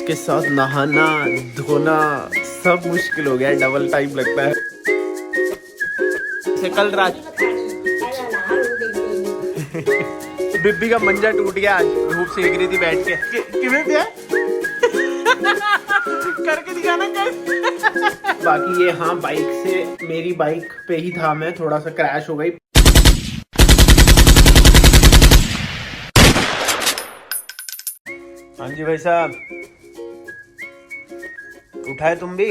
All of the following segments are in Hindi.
इसके साथ नहाना धोना सब मुश्किल हो गया, डबल टाइम लगता है। कल रात बिब्बी का मंजा टूट गया, आज धूप सेक रही थी बैठ के। किਵੇਂ पिया करके दिखाना कैसे। बाकी ये हाँ, बाइक से मेरी बाइक पे ही था मैं, थोड़ा सा क्रैश हो गई। हाँ जी भाई साहब, उठाए तुम भी?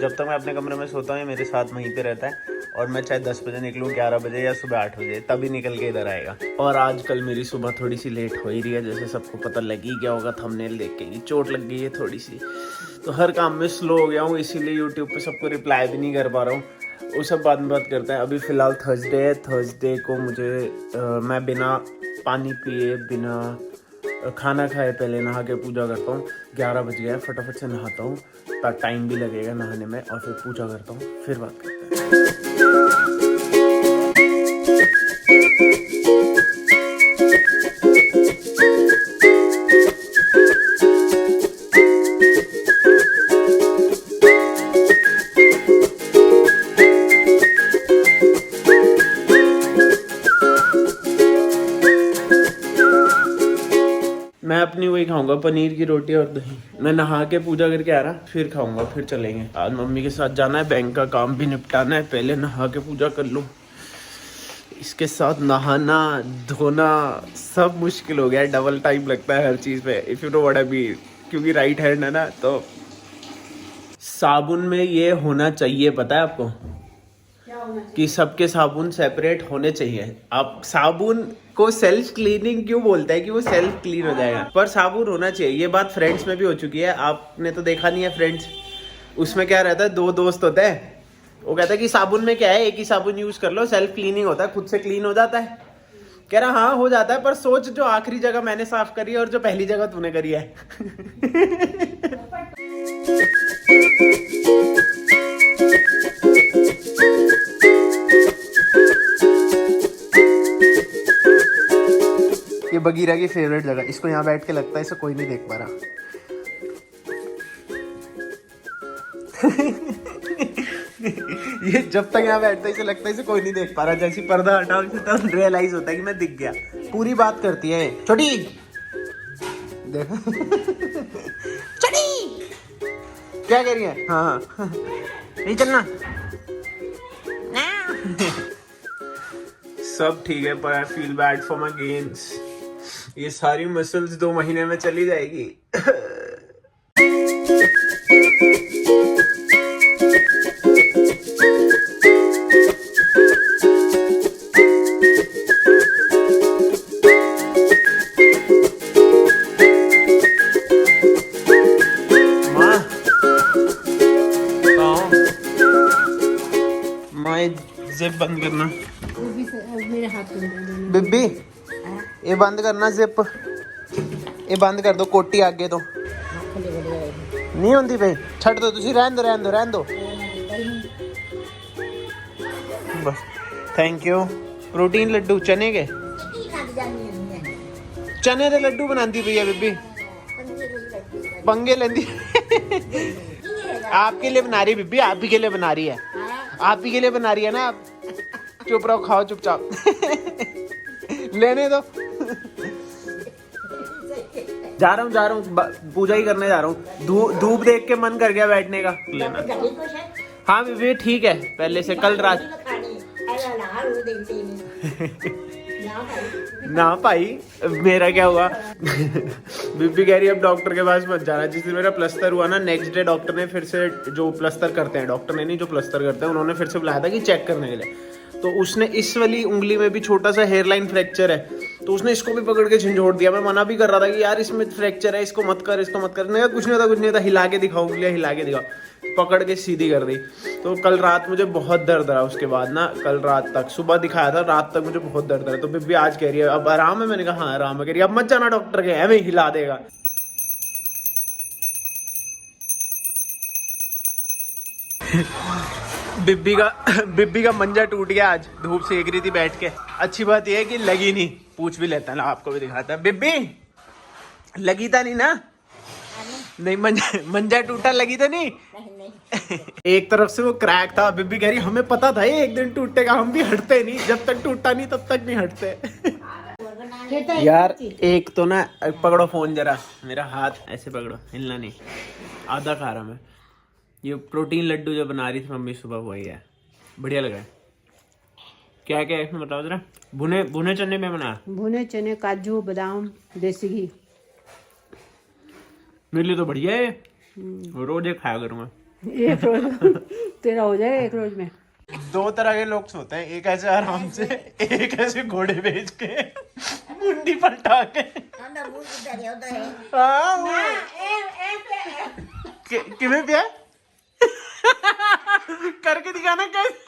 जब तक मैं अपने कमरे में सोता हूँ मेरे साथ वहीं पे रहता है, और मैं चाहे 10 बजे निकलूँ, 11 बजे या सुबह 8 बजे, तभी निकल के इधर आएगा। और आजकल मेरी सुबह थोड़ी सी लेट हो ही रही है, जैसे सबको पता लग ही गया होगा थंबनेल देख के, चोट लग गई है थोड़ी सी, तो हर काम में स्लो हो गया हूँ, इसीलिए यूट्यूब पे सबको रिप्लाई भी नहीं कर पा रहा हूँ। वो सब बाद में बात करते हैं। अभी फ़िलहाल थर्सडे है, थर्सडे को मुझे मैं बिना पानी पिए, बिना खाना खाए पहले नहा के पूजा करता हूँ। 11 बज गया है, फटाफट से नहाता हूँ, टाइम भी लगेगा नहाने में, और फिर पूजा करता हूँ, फिर बात करते हैं। मैं अपनी वही खाऊंगा, पनीर की रोटी और दही। मैं नहा के पूजा करके आ रहा, फिर खाऊंगा, फिर चलेंगे। आज मम्मी के साथ जाना है, बैंक का काम भी निपटाना है, पहले नहा के पूजा कर लूँ। इसके साथ नहाना धोना सब मुश्किल हो गया, डबल टाइम लगता है हर चीज़ पे, if you know what I mean, क्योंकि राइट हैंड है ना। तो साबुन में ये होना चाहिए, पता है आपको, कि सबके साबुन सेपरेट होने चाहिए। आप साबुन को सेल्फ क्लीनिंग क्यों बोलते हैं कि वो सेल्फ क्लीन हो जाएगा, पर साबुन होना चाहिए। ये बात फ्रेंड्स में भी हो चुकी है, आपने तो देखा नहीं है फ्रेंड्स, उसमें क्या रहता है, 2 दोस्त होते हैं, वो कहता है कि साबुन में क्या है, एक ही साबुन यूज कर लो, सेल्फ क्लीनिंग होता है, खुद से क्लीन हो जाता है। कह रहा हाँ हो जाता है, पर सोच जो आखिरी जगह मैंने साफ करी है और जो पहली जगह तूने करी है। ये बगीरा की फेवरेट जगह, इसको यहाँ बैठ के लगता है इसे कोई नहीं देख पा रहा। ये जब तक यहाँ बैठता है इसे लगता है इसे कोई नहीं देख पा रहा, जैसे पर्दा हटाओ तब रियलाइज होता है कि मैं दिख गया। पूरी बात करती है छोटी, देखो छोटी क्या कह रही है। हाँ नहीं चलना सब ठीक है, पर I feel bad for my gains. ये सारी मसल्स 2 महीने में चली जाएगी। जिप बंद करना मेरे हाथ में बिब्बी, ये बंद करना जिप, ये बंद कर दो, कोटी आगे तो नहीं होती भाई, छड़ दो तुसी, रहन दो रहन दो रहन दो बस। Thank you. प्रोटीन लड्डू चने के, चने के लड्डू बनाती भैया बिब्बी, पंगे लेंदी। आपके लिए बना रही बिब्बी, आप ही के लिए बना रही है, आप ही के लिए बना रही है ना। आप चुप रहो, खाओ चुपचाप। लेने दो। जा रहा हूँ पूजा ही करने जा रहा हूँ। धूप देख के मन कर गया बैठने का। लेना हाँ बीबी ठीक है, पहले से कल रात ना भाई मेरा क्या हुआ। बीबी कह रही अब डॉक्टर के पास मत जाना। जिस दिन मेरा प्लस्तर हुआ ना, नेक्स्ट डे डॉक्टर ने फिर से, जो प्लस्तर करते हैं, डॉक्टर ने नहीं जो प्लस्तर करते हैं, उन्होंने फिर से बुलाया था कि चेक करने के लिए। तो उसने इस वाली उंगली में भी छोटा सा हेयरलाइन फ्रैक्चर है, तो उसने इसको भी पकड़ के झंझोड़ दिया। मैं मना भी कर रहा था कि यार इसमें फ्रैक्चर है, इसको मत कर, इसको मत कर। नहीं कुछ नहीं होता, हिला के दिखाओ उंगलियां, हिला के दिखाओ, पकड़ के सीधी कर दी। तो कल रात मुझे बहुत दर्द रहा, उसके बाद ना कल रात तक, सुबह दिखाया था, रात तक मुझे बहुत दर्द रहा। तो बीबी आज कह रही है अब आराम है, मैंने कहा हाँ आराम है। कह रही है अब मत जाना डॉक्टर के, ऐਵੇਂ हिला देगा। बिब्बी का मंजा टूट गया, आज धूप सेक रही थी बैठ के। अच्छी बात यह है कि लगी नहीं, पूछ भी लेता है ना, आपको भी दिखाता है। बिब्बी लगी था नहीं ना, नहीं मंजा टूटा लगी तो नहीं। एक तरफ से वो क्रैक था, बीबी कह रही हमें पता था ये एक दिन टूटेगा, हम भी हटते नहीं, जब तक टूटा नहीं तब तक नहीं हटते। यार एक तो ना, पकड़ो फोन जरा, मेरा हाथ ऐसे पकड़ो, हिलना नहीं, आधा खा रहा मैं। ये प्रोटीन लड्डू जो बना रही थी मम्मी सुबह, वही है, बढ़िया लगा है। क्या क्या है इसमें बताओ जरा। भुने चने में बना, भुने चने, काजू, बादाम, देसी घी। मेरे लिए तो बढ़िया है, रोज एक खाया करूँगा। एक रोज तेरा हो जाएगा एक रोज में। दो तरह के लोग सोते हैं, एक ऐसे आराम से, एक ऐसे घोड़े बेच के मुंडी पलटा के। किਵੇਂ पिया करके दिखाना कैसे।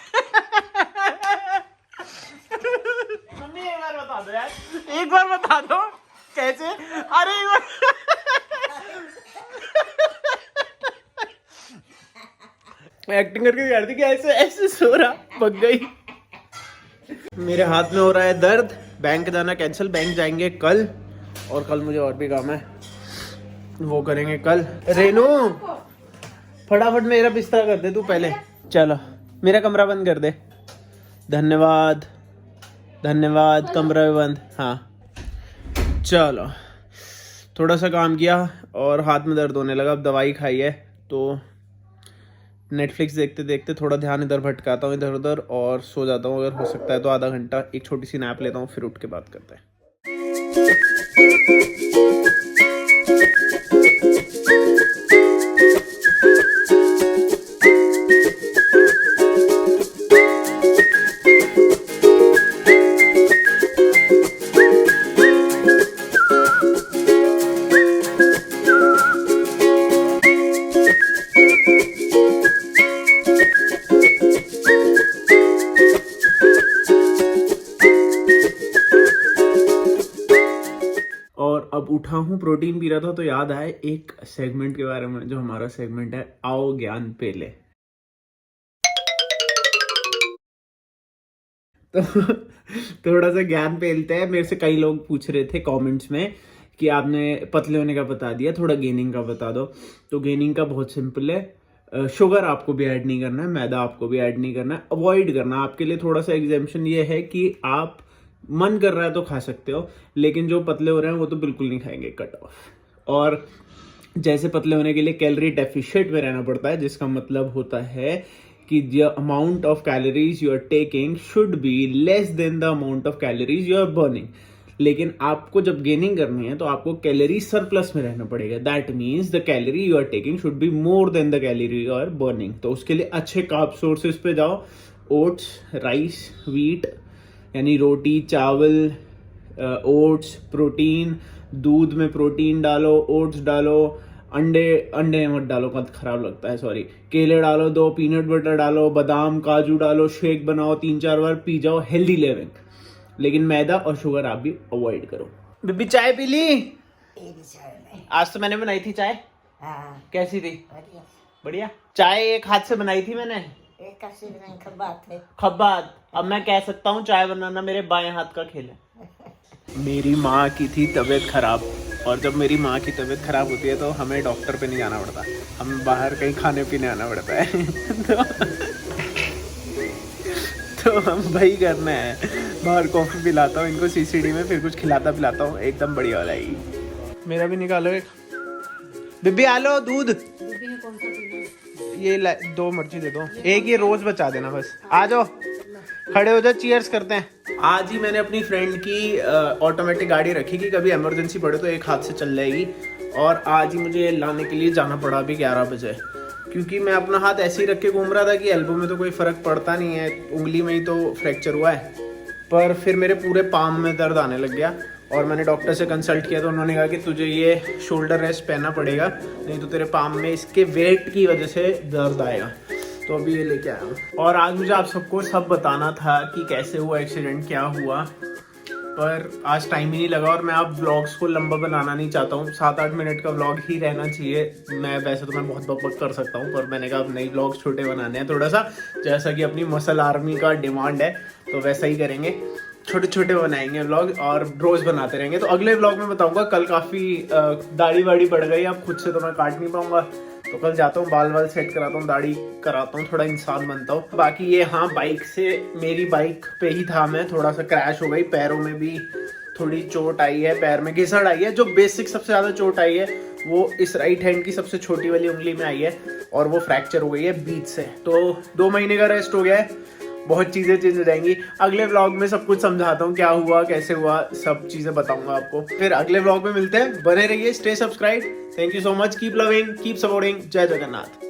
मम्मी एक बार बता दो यार, एक बार बता दो कैसे। अरे एक बार एक्टिंग करके दिखा रही थी कि ऐसे ऐसे सो रहा, पक गई। मेरे हाथ में हो रहा है दर्द, बैंक जाना कैंसिल, बैंक जाएंगे कल, और कल मुझे और भी काम है, वो करेंगे कल। रेनू फटाफट मेरा बिस्तर कर दे तू पहले, चलो मेरा कमरा बंद कर दे। धन्यवाद धन्यवाद, कमरा बंद। हाँ चलो, थोड़ा सा काम किया और हाथ में दर्द होने लगा, अब दवाई खाई है तो नेटफ्लिक्स देखते देखते थोड़ा ध्यान इधर भटकाता हूँ, इधर उधर, और सो जाता हूँ। अगर हो सकता है तो आधा घंटा एक छोटी सी नैप लेता हूँ, फिर उठ के बात करते हैं। और अब उठा हूँ, प्रोटीन पी रहा था तो याद आया एक सेगमेंट के बारे में, जो हमारा सेगमेंट है आओ ज्ञान पेले। तो थोड़ा सा ज्ञान पेलते हैं। मेरे से कई लोग पूछ रहे थे कमेंट्स में कि आपने पतले होने का बता दिया, थोड़ा गेनिंग का बता दो। तो गेनिंग का बहुत सिंपल है, शुगर आपको भी ऐड नहीं करना है, मैदा आपको भी ऐड नहीं करना है, अवॉइड करना। आपके लिए थोड़ा सा एग्जेम्पशन ये है कि आप मन कर रहा है तो खा सकते हो, लेकिन जो पतले हो रहे हैं वो तो बिल्कुल नहीं खाएंगे, कट ऑफ। और जैसे पतले होने के लिए कैलोरी डेफिशिएंट में रहना पड़ता है, जिसका मतलब होता है कि the amount of calories you are taking should be less than the amount of calories you are burning. लेकिन आपको जब गेनिंग करनी है तो आपको कैलोरी सरप्लस में रहना पड़ेगा। That means the calorie you are taking should be more than the calorie you are burning. तो उसके लिए अच्छे कार्ब सोर्सेज पे जाओ, ओट्स, राइस, व्हीट यानी रोटी, चावल, ओट्स, प्रोटीन, दूध में प्रोटीन डालो, ओट्स डालो, अंडे मत डालो, मत खराब लगता है, सॉरी, केले डालो, 2 पीनट बटर डालो, बादाम काजू डालो, शेक बनाओ, 3-4 बार पी जाओ, हेल्दी लिविंग। लेकिन मैदा और शुगर आप भी अवॉइड करो। बीबी चाय पी ली? आज तो मैंने बनाई थी चाय। कैसी थी? बढ़िया। चाय एक हाथ से बनाई थी मैंने, खब्बात। अब मैं कह सकता हूँ चाय बनाना मेरे बाएं हाथ का खेल है। मेरी माँ की थी तबीयत खराब, और जब मेरी माँ की तबीयत खराब होती है तो हमें डॉक्टर पे नहीं जाना पड़ता, हमें बाहर कहीं खाने पीने आना पड़ता है। तो हम वही करना है, बाहर कॉफी पिलाता हूँ इनको सीसीडी में, फिर कुछ खिलाता पिलाता हूँ, एकदम बढ़िया हो जाएगी। मेरा भी निकालो एक। बिब्बी आलो दूध। ये 2 मर्ची दे दो, एक ये रोज बचा देना बस। आ जाओ, खड़े हो जाओ, चीयर्स करते हैं। आज ही मैंने अपनी फ्रेंड की ऑटोमेटिक गाड़ी रखी कि कभी इमरजेंसी पड़े तो एक हाथ से चल जाएगी, और आज ही मुझे लाने के लिए जाना पड़ा अभी 11 बजे, क्योंकि मैं अपना हाथ ऐसे ही रख के घूम रहा था कि एल्बो में तो कोई फ़र्क पड़ता नहीं है, उंगली में ही तो फ्रैक्चर हुआ है, पर फिर मेरे पूरे पाम में दर्द आने लग गया। और मैंने डॉक्टर से कंसल्ट किया तो उन्होंने कहा कि तुझे ये शोल्डर रेस्ट पहनना पड़ेगा, नहीं तो तेरे पाम में इसके वेट की वजह से दर्द आएगा। तो अभी ये लेके आया हूँ। और आज मुझे आप सबको सब बताना था कि कैसे हुआ एक्सीडेंट, क्या हुआ, पर आज टाइम ही नहीं लगा। और मैं अब व्लॉग्स को लंबा बनाना नहीं चाहता हूँ, 7-8 मिनट का व्लॉग ही रहना चाहिए। मैं वैसे तो मैं बहुत बकबक कर सकता हूँ, पर मैंने कहा अब नई व्लॉग्स छोटे बनाने हैं थोड़ा सा, जैसा कि अपनी मसल आर्मी का डिमांड है, तो वैसा ही करेंगे। छोटे छोटे बनाएंगे व्लॉग और रोज बनाते रहेंगे। तो अगले व्लॉग में बताऊंगा। कल काफी दाढ़ी वाड़ी बढ़ गई, अब खुद से तो मैं काट नहीं पाऊंगा, तो कल जाता हूँ बाल वाल सेट कराता हूँ, दाढ़ी कराता हूँ, थोड़ा इंसान बनता हूँ। बाकी ये हाँ, बाइक से, मेरी बाइक पे ही था मैं, थोड़ा सा क्रैश हो गई, पैरों में भी थोड़ी चोट आई है, पैर में घिसड़ आई है। जो बेसिक सबसे ज्यादा चोट आई है वो इस राइट हैंड की सबसे छोटी वाली उंगली में आई है और वो फ्रैक्चर हो गई है बीच से। तो 2 महीने का रेस्ट हो गया है, बहुत चीजें चेंज हो जाएंगी। अगले व्लॉग में सब कुछ समझाता हूँ, क्या हुआ कैसे हुआ, सब चीजें बताऊंगा आपको। फिर अगले व्लॉग में मिलते हैं, बने रहिए, stay subscribe. Thank you so much, keep loving, keep supporting. जय जगन्नाथ।